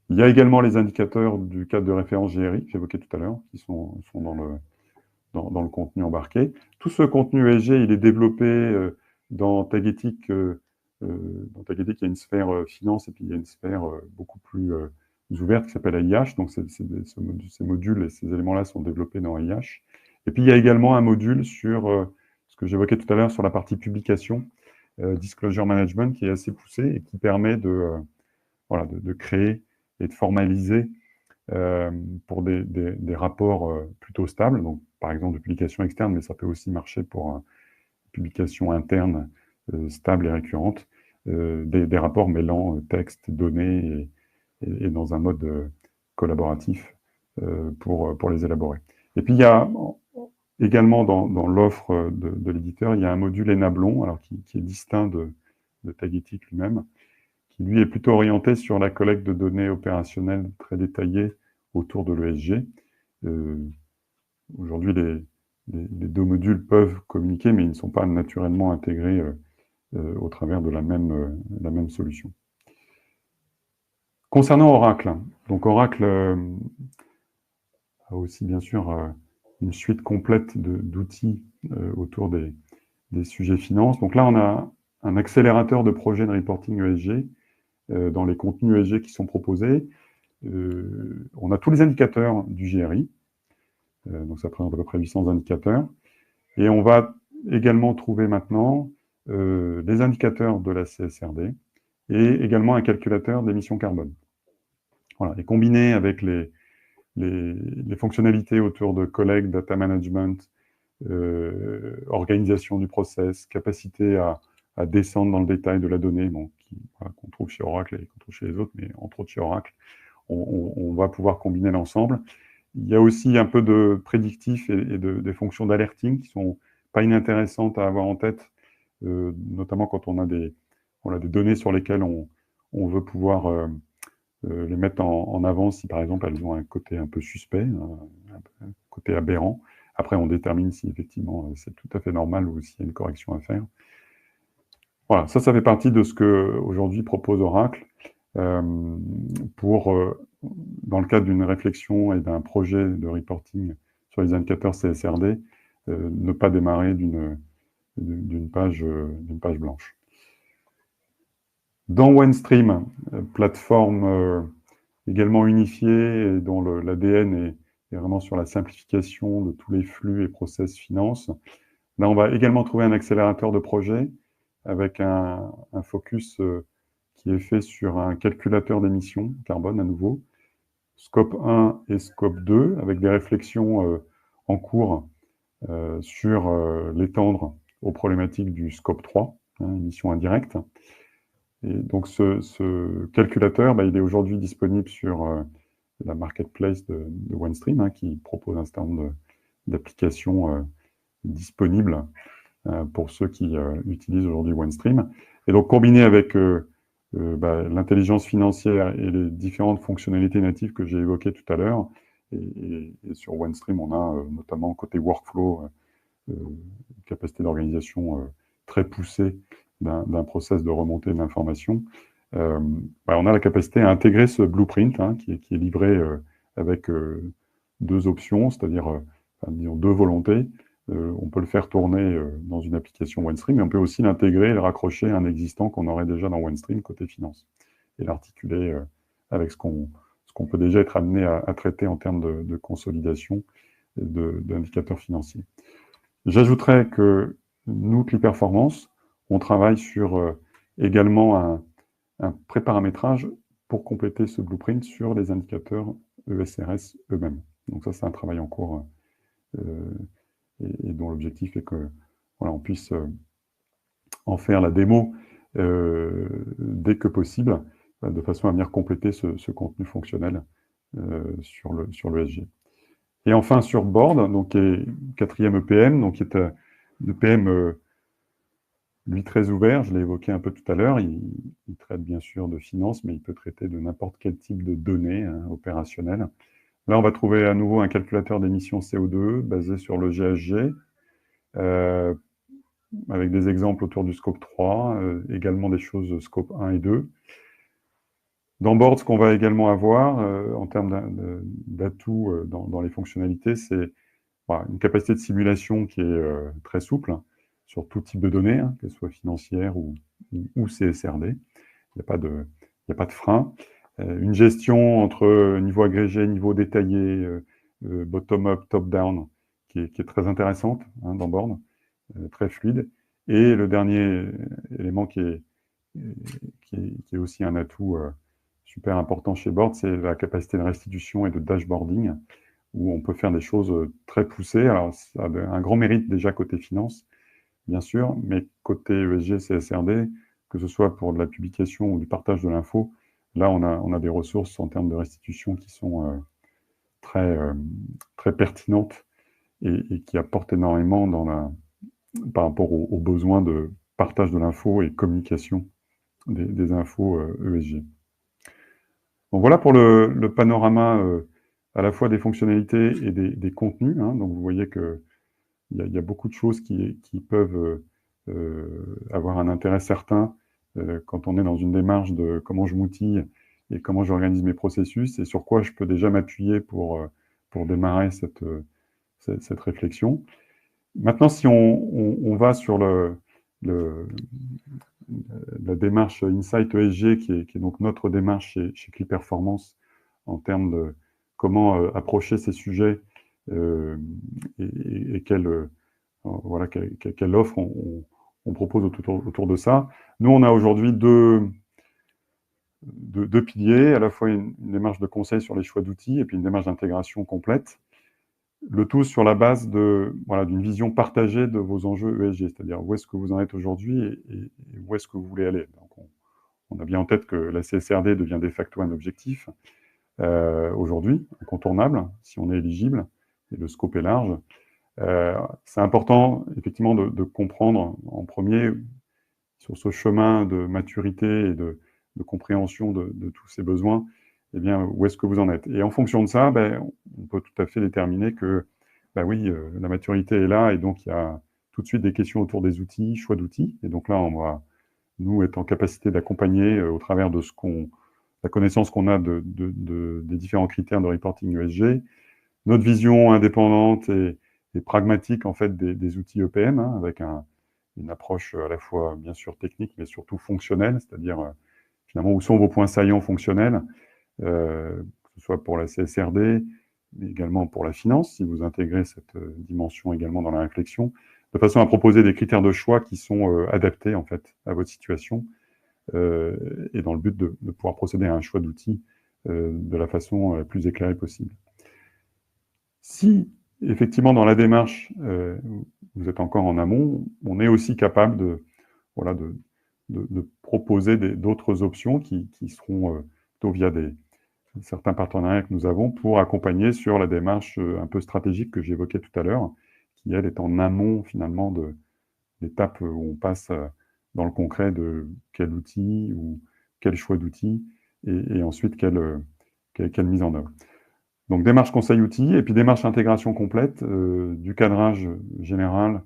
Il y a également les indicateurs du cadre de référence GRI que j'évoquais tout à l'heure, qui sont dans le contenu embarqué. Tout ce contenu ESG, il est développé dans Tagetic. Dans Tagetic, il y a une sphère finance et puis il y a une sphère beaucoup plus ouverte qui s'appelle AIH. Donc, ces modules et ces éléments-là sont développés dans AIH. Et puis, il y a également un module sur ce que j'évoquais tout à l'heure sur la partie publication, Disclosure Management, qui est assez poussé et qui permet de créer et de formaliser pour des rapports plutôt stables, donc par exemple de publications externes, mais ça peut aussi marcher pour une publication interne stable et récurrente, des rapports mêlant texte, données et dans un mode collaboratif pour les élaborer. Et puis il y a également dans l'offre de l'éditeur, il y a un module Enablon, alors qui est distinct de Tagetic lui-même, qui lui est plutôt orienté sur la collecte de données opérationnelles très détaillées autour de l'ESG. Aujourd'hui, les deux modules peuvent communiquer, mais ils ne sont pas naturellement intégrés au travers de la même solution. Concernant Oracle, donc Oracle a aussi bien sûr une suite complète d'outils autour des sujets finance. Donc là, on a un accélérateur de projets de reporting ESG dans les contenus ESG qui sont proposés. On a tous les indicateurs du GRI, donc ça présente à peu près 800 indicateurs. Et on va également trouver maintenant les indicateurs de la CSRD et également un calculateur d'émissions carbone. Voilà. Et combiné avec les fonctionnalités autour de collect, data management, organisation du process, capacité à descendre dans le détail de la donnée, bon, qu'on trouve chez Oracle et qu'on trouve chez les autres, mais entre autres chez Oracle, on va pouvoir combiner l'ensemble. Il y a aussi un peu de prédictif et des fonctions d'alerting qui sont pas inintéressantes à avoir en tête, notamment quand on a des données sur lesquelles on veut pouvoir les mettre en avant si, par exemple, elles ont un côté un peu suspect, un côté aberrant. Après, on détermine si, effectivement, c'est tout à fait normal ou s'il y a une correction à faire. Voilà, ça fait partie de ce qu'aujourd'hui propose Oracle pour, dans le cadre d'une réflexion et d'un projet de reporting sur les indicateurs CSRD, ne pas démarrer d'une page blanche. Dans OneStream, plateforme également unifiée et dont l'ADN est vraiment sur la simplification de tous les flux et process finance. Là, on va également trouver un accélérateur de projet avec un focus qui est fait sur un calculateur d'émissions carbone à nouveau, scope 1 et scope 2, avec des réflexions en cours sur l'étendre aux problématiques du scope 3, émissions indirectes. Et donc ce calculateur, il est aujourd'hui disponible sur la marketplace de OneStream, qui propose un certain nombre d'applications disponibles pour ceux qui utilisent aujourd'hui OneStream. Et donc combiné avec l'intelligence financière et les différentes fonctionnalités natives que j'ai évoquées tout à l'heure, et sur OneStream, on a notamment côté workflow, capacité d'organisation très poussée d'un process de remontée d'informations. On a la capacité à intégrer ce blueprint qui est livré avec deux options, c'est-à-dire disons deux volontés. On peut le faire tourner dans une application OneStream, mais on peut aussi l'intégrer et le raccrocher à un existant qu'on aurait déjà dans OneStream côté finance, et l'articuler avec ce qu'on peut déjà être amené à traiter en termes de consolidation d'indicateurs financiers. J'ajouterais que nous, Cli Performance, on travaille sur Également un préparamétrage pour compléter ce blueprint sur les indicateurs ESRS eux-mêmes. Donc ça, c'est un travail en cours et dont l'objectif est que voilà, on puisse en faire la démo dès que possible, de façon à venir compléter ce contenu fonctionnel sur le SG. Et enfin sur Board, donc qui est quatrième EPM, donc qui est un EPM lui très ouvert, je l'ai évoqué un peu tout à l'heure, il traite bien sûr de finance, mais il peut traiter de n'importe quel type de données opérationnelles. Là, on va trouver à nouveau un calculateur d'émissions CO2 basé sur le GHG, avec des exemples autour du scope 3, également des choses scope 1 et 2. Dans Board, ce qu'on va également avoir en termes d'atouts dans les fonctionnalités, c'est voilà, une capacité de simulation qui est très souple sur tout type de données, qu'elles soient financières ou CSRD. Il n'y a pas de frein. Une gestion entre niveau agrégé, niveau détaillé, bottom-up, top-down, qui est très intéressante dans Board, très fluide. Et le dernier élément qui est aussi un atout super important chez Board, c'est la capacité de restitution et de dashboarding, où on peut faire des choses très poussées. Alors, ça a un grand mérite déjà côté finance, bien sûr, mais côté ESG, CSRD, que ce soit pour de la publication ou du partage de l'info, là, on a des ressources en termes de restitution qui sont très pertinentes et qui apportent énormément par rapport aux besoins de partage de l'info et communication des infos ESG. Donc voilà pour le panorama à la fois des fonctionnalités et des contenus. Donc vous voyez qu'il y a beaucoup de choses qui peuvent avoir un intérêt certain quand on est dans une démarche de comment je m'outille et comment j'organise mes processus et sur quoi je peux déjà m'appuyer pour démarrer cette réflexion. Maintenant, si on va sur la démarche Insight ESG, qui est donc notre démarche chez Cli Performance en termes de comment approcher ces sujets et quelle offre on propose autour de ça. Nous, on a aujourd'hui deux piliers, à la fois une démarche de conseil sur les choix d'outils et puis une démarche d'intégration complète. Le tout sur la base d'une vision partagée de vos enjeux ESG, c'est-à-dire où est-ce que vous en êtes aujourd'hui et où est-ce que vous voulez aller. Donc on a bien en tête que la CSRD devient de facto un objectif aujourd'hui, incontournable, si on est éligible, et le scope est large. C'est important, effectivement, de comprendre en premier, sur ce chemin de maturité et de compréhension de tous ces besoins, eh bien, où est-ce que vous en êtes. Et en fonction de ça, on peut tout à fait déterminer que, oui, la maturité est là, et donc il y a tout de suite des questions autour des outils, choix d'outils. Et donc là, on va, nous, être en capacité d'accompagner au travers de la connaissance qu'on a des différents critères de reporting ESG, notre vision indépendante et pragmatique, en fait, des outils EPM, avec une approche à la fois, bien sûr, technique, mais surtout fonctionnelle, c'est-à-dire, finalement, où sont vos points saillants fonctionnels, que ce soit pour la CSRD, mais également pour la finance, si vous intégrez cette dimension également dans la réflexion, de façon à proposer des critères de choix qui sont adaptés, en fait, à votre situation, et dans le but de pouvoir procéder à un choix d'outils de la façon la plus éclairée possible. Si, effectivement, dans la démarche, vous êtes encore en amont, on est aussi capable de proposer d'autres options qui seront plutôt via certains partenariats que nous avons pour accompagner sur la démarche un peu stratégique que j'évoquais tout à l'heure, qui, elle, est en amont, finalement, de l'étape où on passe dans le concret de quel outil ou quel choix d'outils et ensuite quelle mise en œuvre. Donc, démarche conseil-outil et puis démarche intégration complète, du cadrage général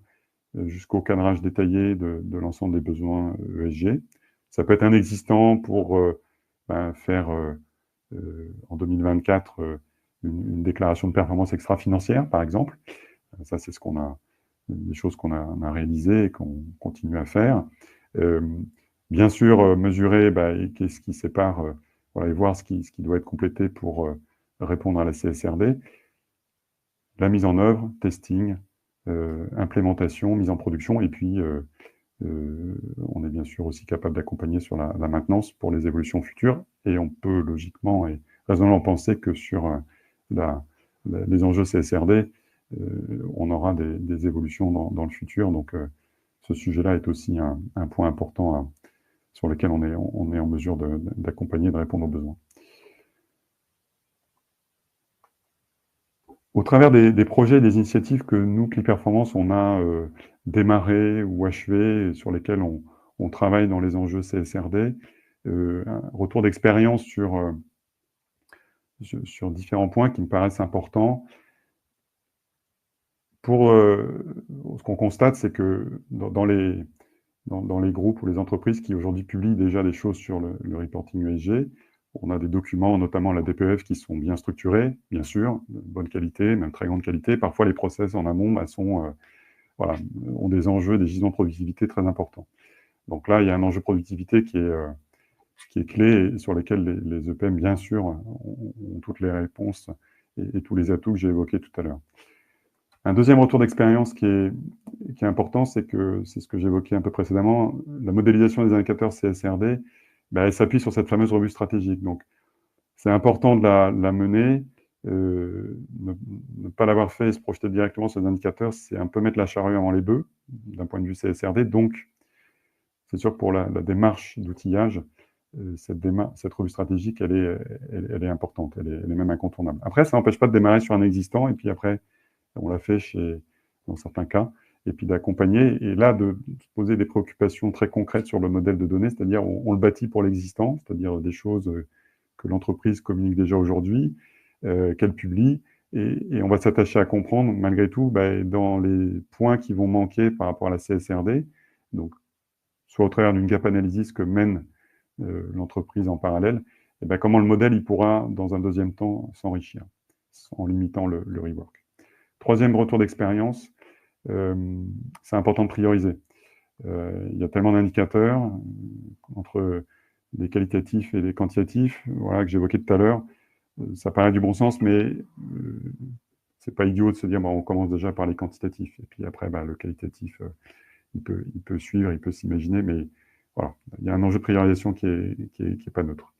jusqu'au cadrage détaillé de l'ensemble des besoins ESG. Ça peut être un existant pour faire en 2024 une déclaration de performance extra-financière, par exemple. Ça, c'est des choses qu'on a réalisées et qu'on continue à faire. Bien sûr, mesurer qu'est-ce qui sépare, et voir ce qui doit être complété pour répondre à la CSRD. La mise en œuvre, testing, implémentation, mise en production, et puis On est bien sûr aussi capable d'accompagner sur la maintenance pour les évolutions futures et on peut logiquement et raisonnablement penser que sur les enjeux CSRD, on aura des évolutions dans le futur. Donc, ce sujet-là est aussi un point important sur lequel on est en mesure d'accompagner, de répondre aux besoins. Au travers des projets et des initiatives que nous, Cli Performance, on a démarré ou achevé, sur lesquels on travaille dans les enjeux CSRD, un retour d'expérience sur différents points qui me paraissent importants. Ce qu'on constate, c'est que dans les groupes ou les entreprises qui aujourd'hui publient déjà des choses sur le reporting ESG, on a des documents, notamment la DPEF, qui sont bien structurés, bien sûr, de bonne qualité, même très grande qualité. Parfois, les process en amont ont des enjeux, des gisements de productivité très importants. Donc là, il y a un enjeu de productivité qui est clé et sur lesquels les EPM, bien sûr, ont toutes les réponses et tous les atouts que j'ai évoqués tout à l'heure. Un deuxième retour d'expérience qui est important, c'est ce que j'évoquais un peu précédemment, la modélisation des indicateurs CSRD, elle s'appuie sur cette fameuse revue stratégique. Donc, c'est important de la mener. Ne pas l'avoir fait et se projeter directement sur les indicateurs, c'est un peu mettre la charrue avant les bœufs, d'un point de vue CSRD. Donc, c'est sûr que pour la démarche d'outillage, cette revue stratégique, elle est importante, elle est même incontournable. Après, ça n'empêche pas de démarrer sur un existant, et puis après, on l'a fait dans certains cas, et puis d'accompagner, et là, de se poser des préoccupations très concrètes sur le modèle de données, c'est-à-dire on le bâtit pour l'existant, c'est-à-dire des choses que l'entreprise communique déjà aujourd'hui, qu'elle publie, et on va s'attacher à comprendre, malgré tout, dans les points qui vont manquer par rapport à la CSRD, donc soit au travers d'une gap analysis que mène l'entreprise en parallèle, et comment le modèle il pourra, dans un deuxième temps, s'enrichir, en limitant le rework. Troisième retour d'expérience, c'est important de prioriser. Il y a tellement d'indicateurs entre les qualitatifs et les quantitatifs, voilà, que j'évoquais tout à l'heure. Ça paraît du bon sens, mais c'est pas idiot de se dire on commence déjà par les quantitatifs et puis après le qualitatif il peut suivre, il peut s'imaginer, mais voilà, il y a un enjeu de priorisation qui est pas neutre.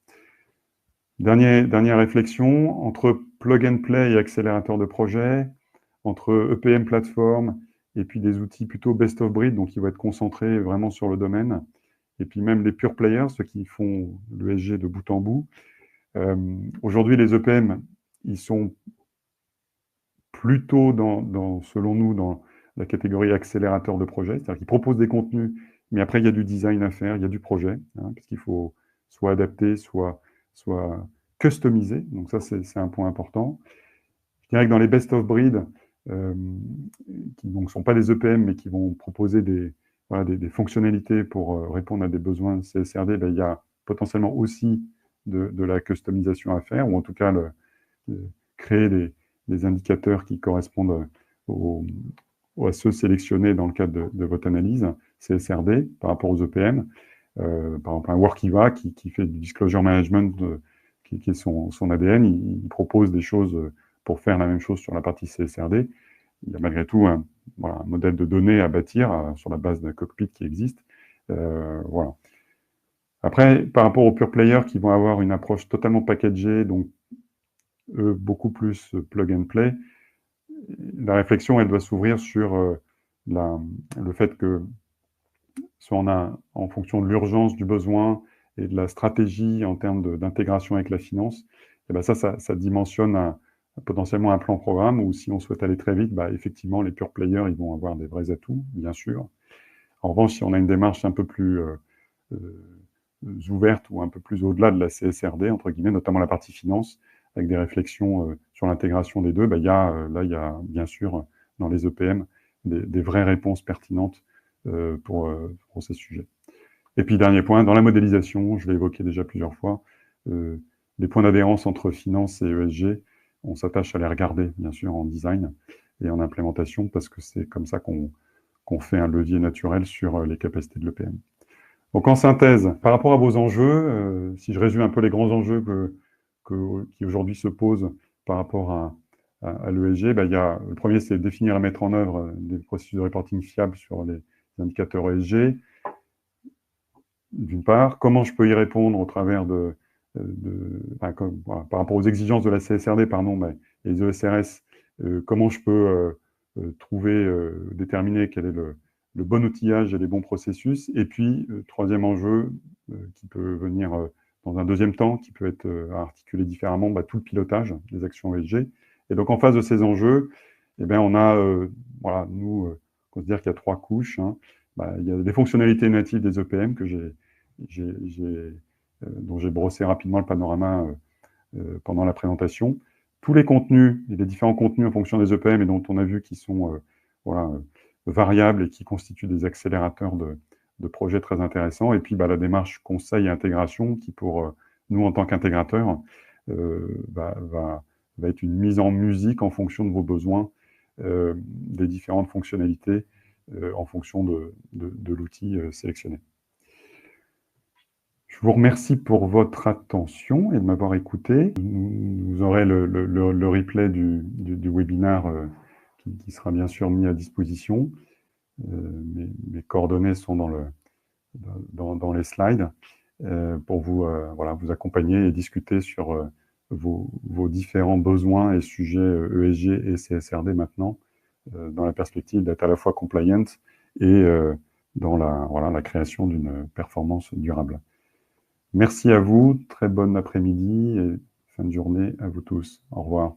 Dernière réflexion, entre plug and play et accélérateur de projet, entre EPM plateforme et puis des outils plutôt best of breed, donc qui vont être concentrés vraiment sur le domaine, et puis même les pure players, ceux qui font l'ESG de bout en bout. Aujourd'hui, les EPM, ils sont plutôt selon nous, dans la catégorie accélérateur de projet, c'est-à-dire qu'ils proposent des contenus, mais après, il y a du design à faire, il y a du projet, parce qu'il faut soit adapter, soit customiser. Donc ça, c'est un point important. Je dirais que dans les best of breed, qui ne sont pas des EPM, mais qui vont proposer des fonctionnalités pour répondre à des besoins de CSRD, il y a potentiellement aussi de la customisation à faire, ou en tout cas créer des indicateurs qui correspondent à ceux sélectionnés dans le cadre de votre analyse CSRD par rapport aux EPM. Par exemple, un Workiva qui fait du disclosure management, qui est son ADN, il propose des choses pour faire la même chose sur la partie CSRD. Il y a malgré tout un modèle de données à bâtir sur la base d'un cockpit qui existe. Voilà. Après, par rapport aux pure players qui vont avoir une approche totalement packagée, donc beaucoup plus plug and play, la réflexion, elle doit s'ouvrir sur le fait que soit en fonction de l'urgence du besoin et de la stratégie en termes d'intégration avec la finance, et ça dimensionne potentiellement un plan programme où si on souhaite aller très vite, effectivement, les pure players, ils vont avoir des vrais atouts, bien sûr. En revanche, si on a une démarche un peu plus ouverte ou un peu plus au-delà de la CSRD, entre guillemets, notamment la partie finance, avec des réflexions sur l'intégration des deux, il y a bien sûr dans les EPM des vraies réponses pertinentes pour ces sujets. Et puis, dernier point, dans la modélisation, je l'ai évoqué déjà plusieurs fois, les points d'adhérence entre finance et ESG, on s'attache à les regarder, bien sûr, en design et en implémentation, parce que c'est comme ça qu'on fait un levier naturel sur les capacités de l'EPM. Donc, en synthèse, par rapport à vos enjeux, si je résume un peu les grands enjeux qui aujourd'hui se posent par rapport à l'ESG, le premier, c'est définir et mettre en œuvre des processus de reporting fiables sur les indicateurs ESG, d'une part. Comment je peux y répondre au travers enfin, voilà, par rapport aux exigences de la CSRD, pardon, et les ESRS, comment je peux trouver, déterminer quel est le bon outillage et les bons processus. Et puis, troisième enjeu, qui peut venir dans un deuxième temps, qui peut être articulé différemment, tout le pilotage des actions ESG. Et donc, en face de ces enjeux, eh bien, on a, voilà, nous, on considère qu'il y a trois couches. Hein. Il y a des fonctionnalités natives des EPM dont j'ai brossé rapidement le panorama pendant la présentation. Tous les contenus, et les différents contenus en fonction des EPM et dont on a vu qu'ils sont voilà, variables et qui constituent des accélérateurs de projets très intéressants. Et puis la démarche conseil et intégration qui, pour nous en tant qu'intégrateurs, va être une mise en musique en fonction de vos besoins des différentes fonctionnalités en fonction de l'outil sélectionné. Je vous remercie pour votre attention et de m'avoir écouté. Vous aurez le replay du webinaire qui sera bien sûr mis à disposition. Mes coordonnées sont dans les slides pour vous, voilà, vous accompagner et discuter sur vos différents besoins et sujets ESG et CSRD maintenant, dans la perspective d'être à la fois compliant et dans la création d'une performance durable. Merci à vous, très bon après-midi et fin de journée à vous tous. Au revoir.